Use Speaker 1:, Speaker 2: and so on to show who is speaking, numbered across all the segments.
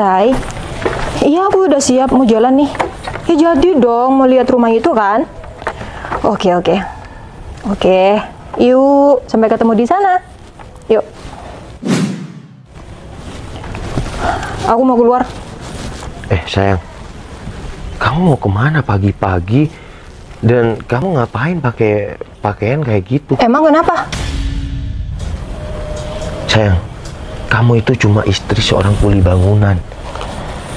Speaker 1: Say. Iya, aku udah siap mau jalan nih. Ya jadi dong, mau lihat rumah itu kan? Oke. Yuk, sampai ketemu di sana. Yuk. Aku mau keluar.
Speaker 2: Sayang, kamu mau kemana pagi-pagi? Dan kamu ngapain pakai pakaian kayak gitu?
Speaker 1: Emang kenapa?
Speaker 2: Sayang, kamu itu cuma istri seorang kuli bangunan.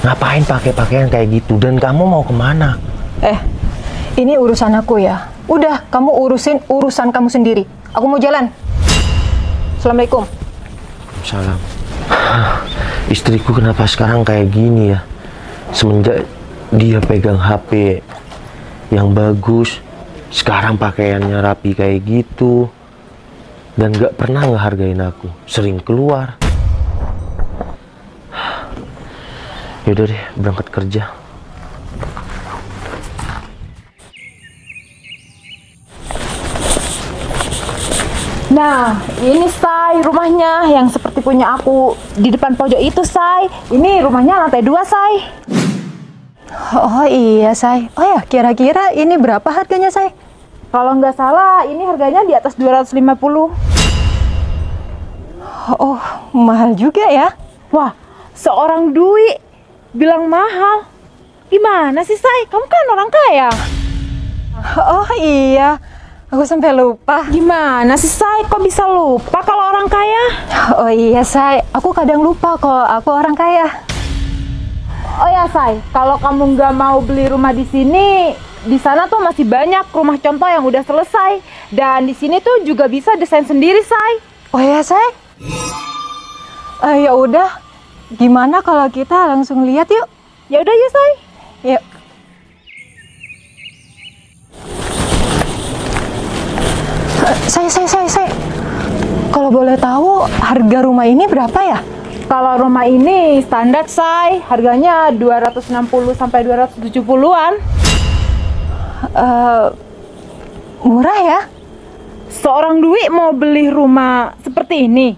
Speaker 2: Ngapain pakai pakaian kayak gitu? Dan kamu mau kemana?
Speaker 1: Ini urusan aku ya. Udah, kamu urusin urusan kamu sendiri. Aku mau jalan. Assalamualaikum.
Speaker 2: Salam. Istriku kenapa sekarang kayak gini ya? Semenjak dia pegang HP yang bagus, sekarang pakaiannya rapi kayak gitu. Dan gak pernah ngehargain aku. Sering keluar. Yaudah deh, berangkat kerja.
Speaker 3: Nah, ini Say, rumahnya yang seperti punya aku di depan pojok itu, Say. Ini rumahnya lantai 2, Say.
Speaker 1: Oh iya, Say. Oh ya, kira-kira ini berapa harganya, Say?
Speaker 3: Kalau nggak salah, ini harganya di atas 250.
Speaker 1: Oh, mahal juga ya.
Speaker 3: Wah, seorang Dwi bilang mahal. Gimana sih, Say? Kamu kan orang kaya.
Speaker 1: Oh iya, aku sampai lupa.
Speaker 3: Gimana sih, Say? Kok bisa lupa kalau orang kaya?
Speaker 1: Oh iya, Say. Aku kadang lupa kalau aku orang kaya.
Speaker 3: Oh ya, Say. Kalau kamu nggak mau beli rumah di sini, di sana tuh masih banyak rumah contoh yang udah selesai. Dan di sini tuh juga bisa desain sendiri, Say.
Speaker 1: Oh ya, Say. Ya udah. Gimana kalau kita langsung lihat yuk?
Speaker 3: Ya udah yuk, Say.
Speaker 1: Yuk. Say. Kalau boleh tahu harga rumah ini berapa ya?
Speaker 3: Kalau rumah ini standar, Say, harganya 260 sampai 270-an.
Speaker 1: Murah ya?
Speaker 3: Seorang Dwi mau beli rumah seperti ini?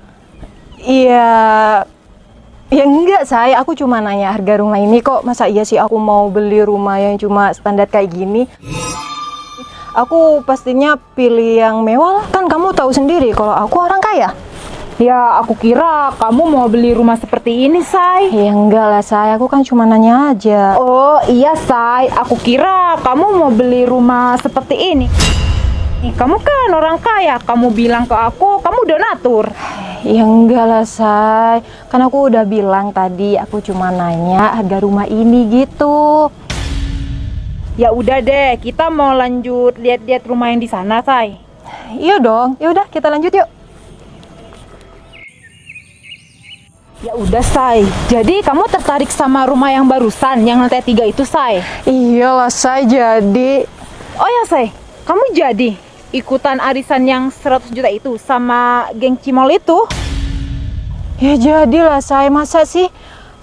Speaker 1: Iya. Ya enggak, Say. Aku cuma nanya harga rumah ini kok. Masa iya sih aku mau beli rumah yang cuma standar kayak gini? Aku pastinya pilih yang mewah lah. Kan kamu tahu sendiri kalau aku orang kaya.
Speaker 3: Ya, aku kira kamu mau beli rumah seperti ini, Say.
Speaker 1: Ya enggak lah, Say. Aku kan cuma nanya aja.
Speaker 3: Oh iya, Say. Aku kira kamu mau beli rumah seperti ini. Kamu kan orang kaya. Kamu bilang ke aku, kamu donatur.
Speaker 1: Ya enggak lah, Say. Kan aku udah bilang tadi, aku cuma nanya harga rumah ini gitu.
Speaker 3: Ya udah deh, kita mau lanjut lihat-lihat rumah yang di sana, Say.
Speaker 1: Iya dong. Ya udah, kita lanjut yuk.
Speaker 3: Ya udah, Say. Jadi kamu tertarik sama rumah yang barusan, yang lantai 3 itu, Say?
Speaker 1: Iyalah, Say, jadi.
Speaker 3: Oh ya, Say. Kamu jadi ikutan arisan yang 100 juta itu sama geng Cimol itu?
Speaker 1: Ya jadilah, Say. Masa sih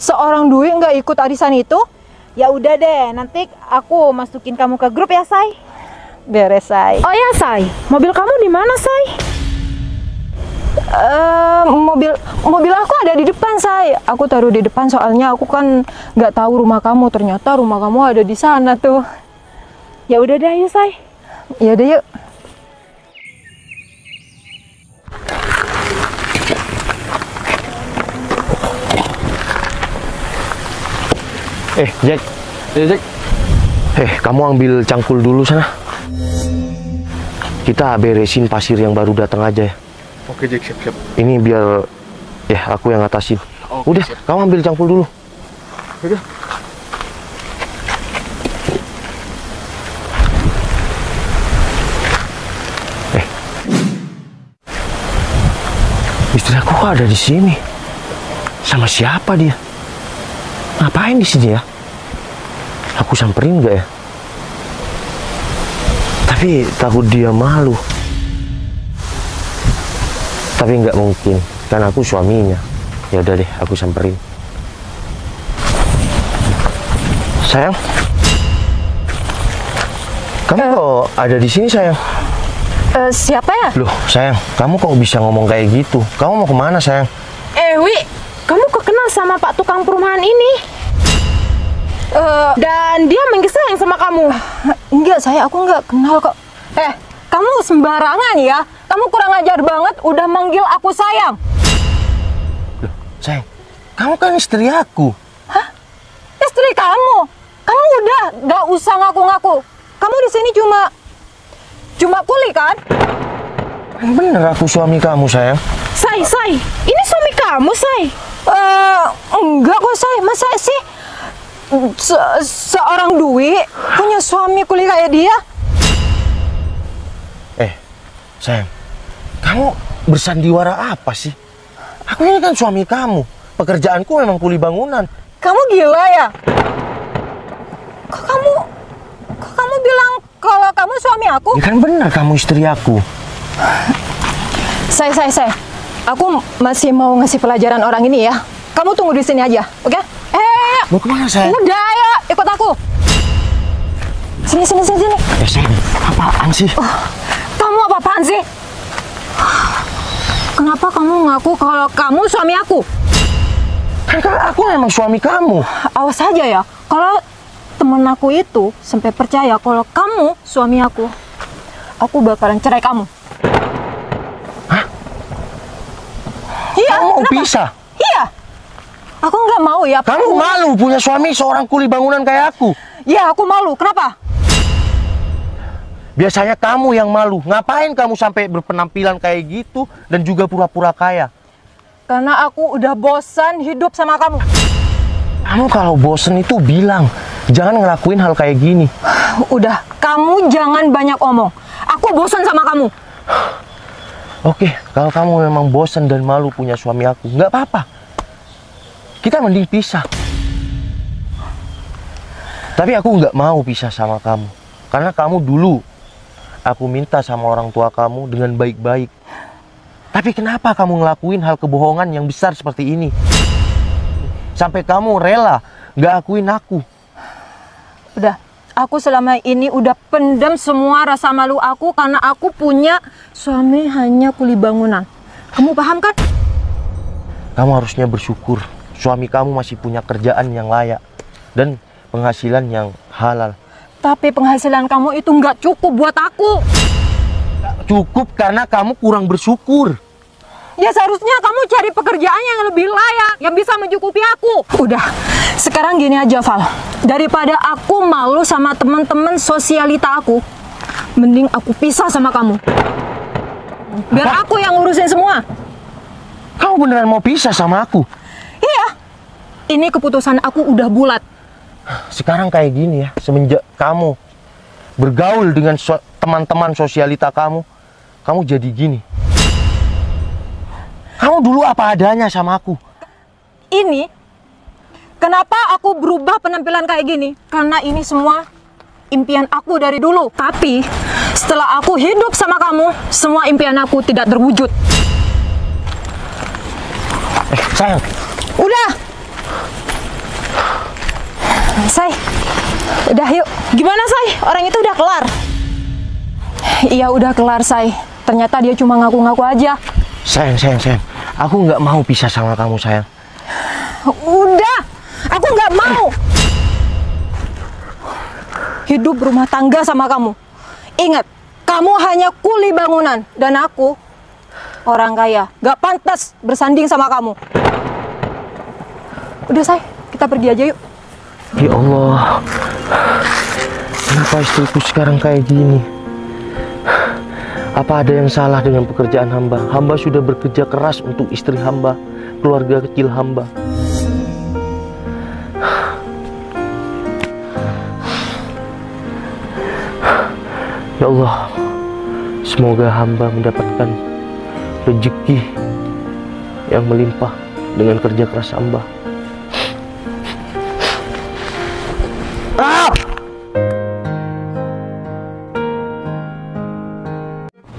Speaker 1: seorang Dwi nggak ikut arisan itu?
Speaker 3: Ya udah deh, nanti aku masukin kamu ke grup ya, Say.
Speaker 1: Beres, Say.
Speaker 3: Oh ya, Say. Mobil kamu di mana, Say?
Speaker 1: Mobil aku ada di depan, Say. Aku taruh di depan soalnya aku kan nggak tahu rumah kamu. Ternyata rumah kamu ada di sana tuh.
Speaker 3: Ya udah deh, yuk, Say.
Speaker 1: Ya udah yuk.
Speaker 2: Jack. Kamu ambil cangkul dulu sana. Kita beresin pasir yang baru datang aja ya.
Speaker 4: Oke, Jack, siap.
Speaker 2: Ini biar aku yang ngatasin.
Speaker 4: Oke,
Speaker 2: Udah,
Speaker 4: siap.
Speaker 2: kamu ambil cangkul dulu.
Speaker 4: Udah.
Speaker 2: Istri aku kok ada di sini? Sama siapa dia? Ngapain di sini ya? Aku samperin nggak ya? Tapi takut dia malu. Tapi nggak mungkin, kan aku suaminya. Ya udah deh, aku samperin. Sayang, kamu kok ada di sini, sayang?
Speaker 1: Siapa ya?
Speaker 2: Loh, sayang, kamu kok bisa ngomong kayak gitu? Kamu mau kemana, sayang?
Speaker 3: Wi, kamu kok kenal kenal sama Pak tukang perumahan ini. Dan dia manggil sayang sama kamu.
Speaker 1: Enggak, aku nggak kenal kok. Kamu sembarangan ya. Kamu kurang ajar banget, udah manggil aku sayang.
Speaker 2: Loh, sayang, kamu kan istri aku.
Speaker 1: Hah? Istri kamu? Kamu udah nggak usah ngaku-ngaku. Kamu di sini cuma kuli kan?
Speaker 2: Bener aku suami kamu, sayang.
Speaker 3: Say, ini suami kamu, Say.
Speaker 1: Enggak kok, Say. Masa sih seorang Dwi punya suami kuli kayak dia?
Speaker 2: Sayang, kamu bersandiwara apa sih? Aku ini kan suami kamu. Pekerjaanku memang kuli bangunan.
Speaker 1: Kamu gila ya? Kok kamu bilang kalau kamu suami aku?
Speaker 2: Ya kan benar kamu istri aku.
Speaker 1: Say. Aku masih mau ngasih pelajaran orang ini ya. Kamu tunggu di sini aja, oke?
Speaker 2: Mau kemana, sayang?
Speaker 1: Udah, ayo, ikut aku. Sini.
Speaker 2: Sayang, apaan sih?
Speaker 1: Kamu apa-apaan sih? Kenapa kamu ngaku kalau kamu suami aku?
Speaker 2: Kan aku memang suami kamu.
Speaker 1: Awas aja ya, kalau temen aku itu sampai percaya kalau kamu suami aku bakalan cerai kamu.
Speaker 2: Hah?
Speaker 1: Iya,
Speaker 2: kamu mau
Speaker 1: kenapa?
Speaker 2: pisah?
Speaker 1: Iya. Aku nggak mau ya.
Speaker 2: Kamu malu punya suami seorang kuli bangunan kayak aku?
Speaker 1: Iya, aku malu. Kenapa?
Speaker 2: Biasanya kamu yang malu. Ngapain kamu sampai berpenampilan kayak gitu dan juga pura-pura kaya?
Speaker 1: Karena aku udah bosan hidup sama kamu.
Speaker 2: Kamu kalau bosen itu bilang. Jangan ngelakuin hal kayak gini.
Speaker 1: Udah, kamu jangan banyak omong. Aku bosan sama kamu.
Speaker 2: Oke, kalau kamu memang bosan dan malu punya suami aku, nggak apa-apa. Kita mending pisah. Tapi aku nggak mau pisah sama kamu. Karena kamu dulu aku minta sama orang tua kamu dengan baik-baik. Tapi kenapa kamu ngelakuin hal kebohongan yang besar seperti ini? Sampai kamu rela nggak akuin aku.
Speaker 1: Udah, aku selama ini udah pendam semua rasa malu aku karena aku punya suami hanya kuli bangunan. Kamu paham kan?
Speaker 2: Kamu harusnya bersyukur. Suami kamu masih punya kerjaan yang layak dan penghasilan yang halal.
Speaker 1: Tapi penghasilan kamu itu nggak cukup buat aku.
Speaker 2: Cukup karena kamu kurang bersyukur.
Speaker 1: Ya seharusnya kamu cari pekerjaan yang lebih layak, yang bisa mencukupi aku. Udah, sekarang gini aja, Val. Daripada aku malu sama teman-teman sosialita aku, mending aku pisah sama kamu. Biar aku yang ngurusin semua.
Speaker 2: Kamu beneran mau pisah sama aku?
Speaker 1: Iya. Ini keputusan aku udah bulat.
Speaker 2: Sekarang kayak gini ya, semenjak kamu bergaul dengan teman-teman sosialita kamu jadi gini. Kamu dulu apa adanya sama aku.
Speaker 1: Ini, kenapa aku berubah penampilan kayak gini? Karena ini semua impian aku dari dulu. Tapi, setelah aku hidup sama kamu, semua impian aku tidak terwujud.
Speaker 2: Sayang.
Speaker 1: Udah. Say, udah yuk.
Speaker 3: Gimana, Say? Orang itu udah kelar?
Speaker 1: Iya, udah kelar, Say. Ternyata dia cuma ngaku-ngaku aja.
Speaker 2: Sayang. Aku nggak mau pisah sama kamu, sayang.
Speaker 1: Udah, aku nggak mau hidup berumah tangga sama kamu. Ingat, kamu hanya kuli bangunan dan aku orang kaya. Gak pantas bersanding sama kamu. Udah, Say, kita pergi aja yuk.
Speaker 2: Ya Allah, kenapa istriku sekarang kayak gini? Apa ada yang salah dengan pekerjaan hamba? Hamba sudah bekerja keras untuk istri hamba, keluarga kecil hamba. Ya Allah, semoga hamba mendapatkan rezeki yang melimpah dengan kerja keras hamba.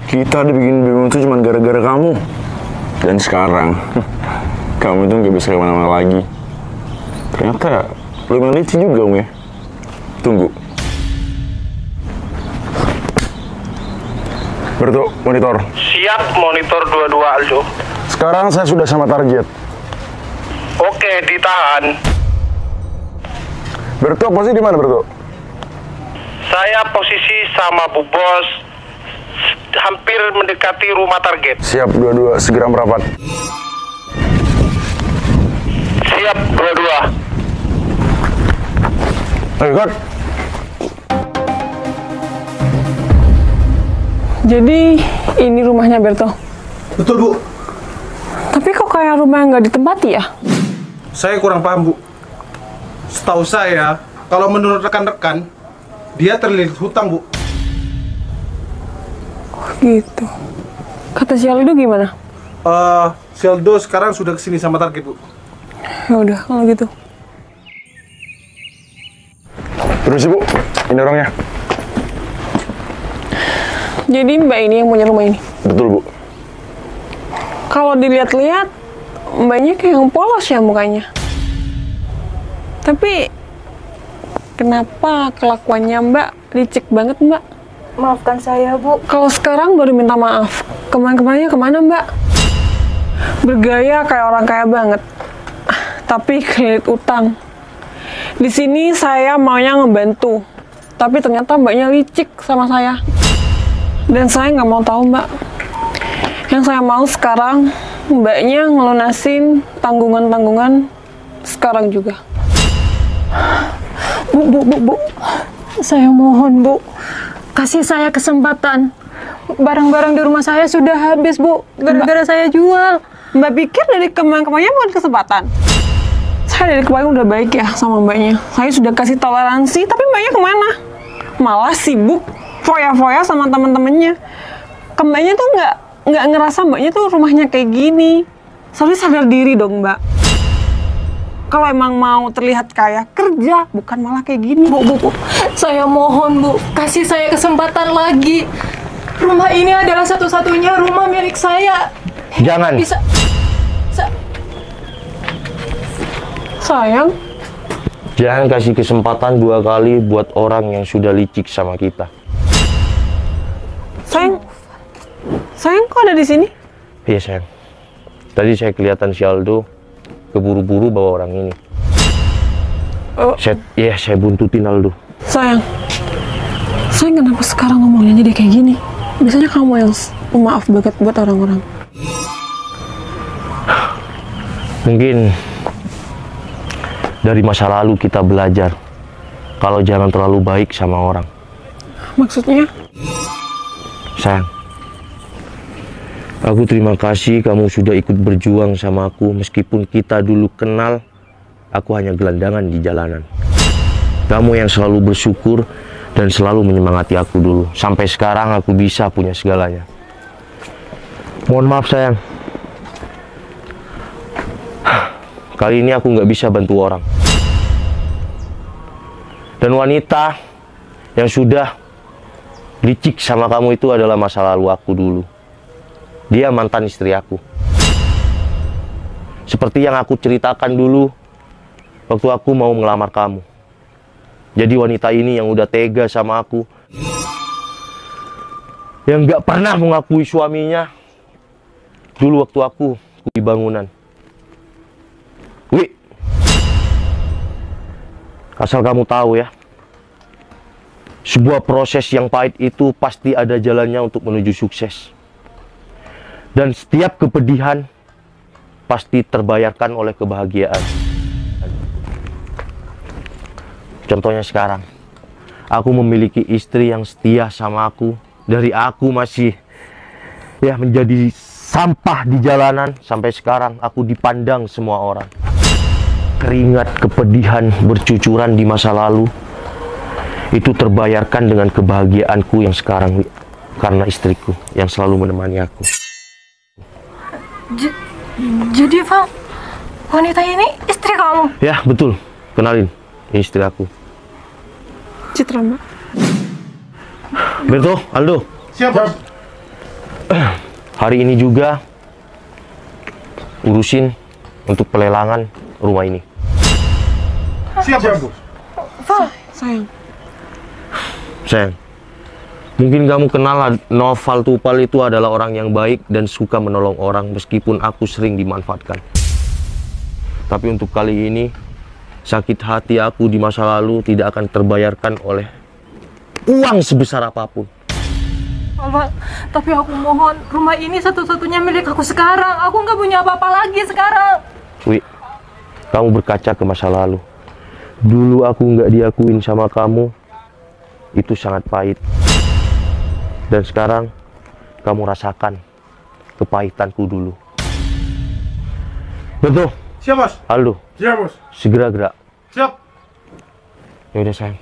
Speaker 5: Kita dibikin bingung itu cuma gara-gara kamu. Dan sekarang kamu itu nggak bisa kemana-mana lagi. Ternyata lumayan licin juga, Om ya. Tunggu. Bertu, monitor.
Speaker 4: Siap, monitor 22 Aldo.
Speaker 5: Sekarang saya sudah sama target.
Speaker 6: Oke, ditahan.
Speaker 5: Berto, posisi di mana Berto?
Speaker 6: Saya posisi sama Bu Bos hampir mendekati rumah target.
Speaker 5: Siap, dua-dua, segera merapat.
Speaker 6: Siap, dua-dua.
Speaker 5: Ayo, God.
Speaker 7: Jadi ini rumahnya Berto.
Speaker 4: Betul, Bu.
Speaker 7: Tapi kok kayak rumah yang nggak ditempati ya?
Speaker 4: Saya kurang paham, Bu. Setahu saya, kalau menurut rekan-rekan, dia terlilit hutang, Bu.
Speaker 7: Oh, gitu. Kata si Aldo gimana?
Speaker 4: Seldo sekarang sudah kesini sama target, Bu.
Speaker 7: Ya udah kalau gitu.
Speaker 5: Terus Bu, ini orangnya.
Speaker 7: Jadi Mbak ini yang punya rumah ini.
Speaker 5: Betul Bu.
Speaker 7: Kalau dilihat-lihat, Mbaknya kayak yang polos ya mukanya. Tapi kenapa kelakuannya Mbak licik banget Mbak?
Speaker 1: Maafkan saya, Bu.
Speaker 7: Kalau sekarang baru minta maaf, kemarin-kemarinnya kemana Mbak? Bergaya kayak orang kaya banget, tapi kelilit utang. Di sini saya maunya ngebantu, tapi ternyata Mbaknya licik sama saya. Dan saya nggak mau tahu Mbak. Yang saya mau sekarang, Mbaknya ngelunasin tanggungan-tanggungan sekarang juga.
Speaker 1: Bu. Saya mohon, Bu. Kasih saya kesempatan. Barang-barang di rumah saya sudah habis, Bu. Gara-gara saya jual.
Speaker 7: Mbak pikir dari kemarin-kemarinnya bukan kesempatan? Saya dari kemarin udah baik ya sama Mbaknya. Saya sudah kasih toleransi, tapi Mbaknya kemana? Malah sibuk foya-foya sama temen-temennya. Mbaknya tuh nggak ngerasa Mbaknya tuh rumahnya kayak gini. Soalnya sadar diri dong Mbak. Kalau emang mau terlihat kaya, kerja, bukan malah kayak gini.
Speaker 1: Bu. Saya mohon, Bu. Kasih saya kesempatan lagi. Rumah ini adalah satu-satunya rumah milik saya.
Speaker 2: Jangan.
Speaker 1: Bisa.
Speaker 7: Sayang,
Speaker 2: Jangan kasih kesempatan 2 kali buat orang yang sudah licik sama kita.
Speaker 7: sayang kok ada di sini?
Speaker 2: Iya sayang. Tadi saya kelihatan si Aldo keburu-buru bawa orang ini. Saya buntutin Aldo.
Speaker 7: Sayang kenapa sekarang ngomongnya jadi kayak gini? Biasanya kamu yang maaf banget buat orang-orang.
Speaker 2: Mungkin dari masa lalu kita belajar kalau jangan terlalu baik sama orang.
Speaker 7: Maksudnya?
Speaker 2: Sayang, aku terima kasih kamu sudah ikut berjuang sama aku. Meskipun kita dulu kenal, aku hanya gelandangan di jalanan. Kamu yang selalu bersyukur dan selalu menyemangati aku dulu. Sampai sekarang aku bisa punya segalanya. Mohon maaf sayang, kali ini aku nggak bisa bantu orang. Dan wanita yang sudah licik sama kamu itu adalah masa lalu aku dulu. Dia mantan istri aku. Seperti yang aku ceritakan dulu waktu aku mau ngelamar kamu. Jadi wanita ini yang udah tega sama aku, yang nggak pernah mengakui suaminya dulu waktu aku di bangunan. Wi, asal kamu tahu ya, sebuah proses yang pahit itu pasti ada jalannya untuk menuju sukses. Dan setiap kepedihan pasti terbayarkan oleh kebahagiaan. Contohnya sekarang, aku memiliki istri yang setia sama aku. Dari aku masih menjadi sampah di jalanan, sampai sekarang aku dipandang semua orang. Keringat kepedihan bercucuran di masa lalu itu terbayarkan dengan kebahagiaanku yang sekarang karena istriku yang selalu menemani aku.
Speaker 1: Jadi Bang, wanita ini istri kamu?
Speaker 2: Ya betul, kenalin, ini istri aku.
Speaker 7: Citra Mbak.
Speaker 2: Berto, Aldo.
Speaker 4: Siap.
Speaker 2: Hari ini juga urusin untuk pelelangan rumah ini.
Speaker 4: Siap, Bu.
Speaker 2: Sayang, mungkin kamu kenal Noval Tupal itu adalah orang yang baik dan suka menolong orang meskipun aku sering dimanfaatkan. Tapi untuk kali ini, sakit hati aku di masa lalu tidak akan terbayarkan oleh uang sebesar apapun.
Speaker 1: Val, tapi aku mohon, rumah ini satu-satunya milik aku sekarang. Aku nggak punya apa-apa lagi sekarang.
Speaker 2: Wi, kamu berkaca ke masa lalu. Dulu aku nggak diakuin sama kamu, itu sangat pahit. Dan sekarang kamu rasakan kepahitanku dulu. Betul.
Speaker 4: Siap, Bos.
Speaker 2: Aldo,
Speaker 4: Siap, Bos.
Speaker 2: segera gerak.
Speaker 4: Siap.
Speaker 2: Ya udah sayang,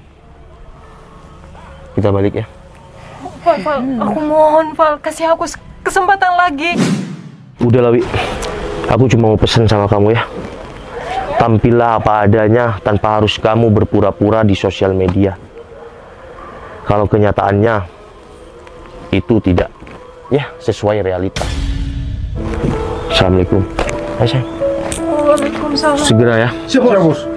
Speaker 2: kita balik ya.
Speaker 1: Val, aku mohon, Val, kasih aku kesempatan lagi.
Speaker 2: Udah Wi, aku cuma mau pesen sama kamu ya. Tampillah apa adanya tanpa harus kamu berpura-pura di sosial media. Kalau kenyataannya itu tidak ya sesuai realita. Assalamualaikum. Ayo sayang.
Speaker 1: Waalaikumsalam.
Speaker 2: Segera ya.
Speaker 4: Siap, Bos.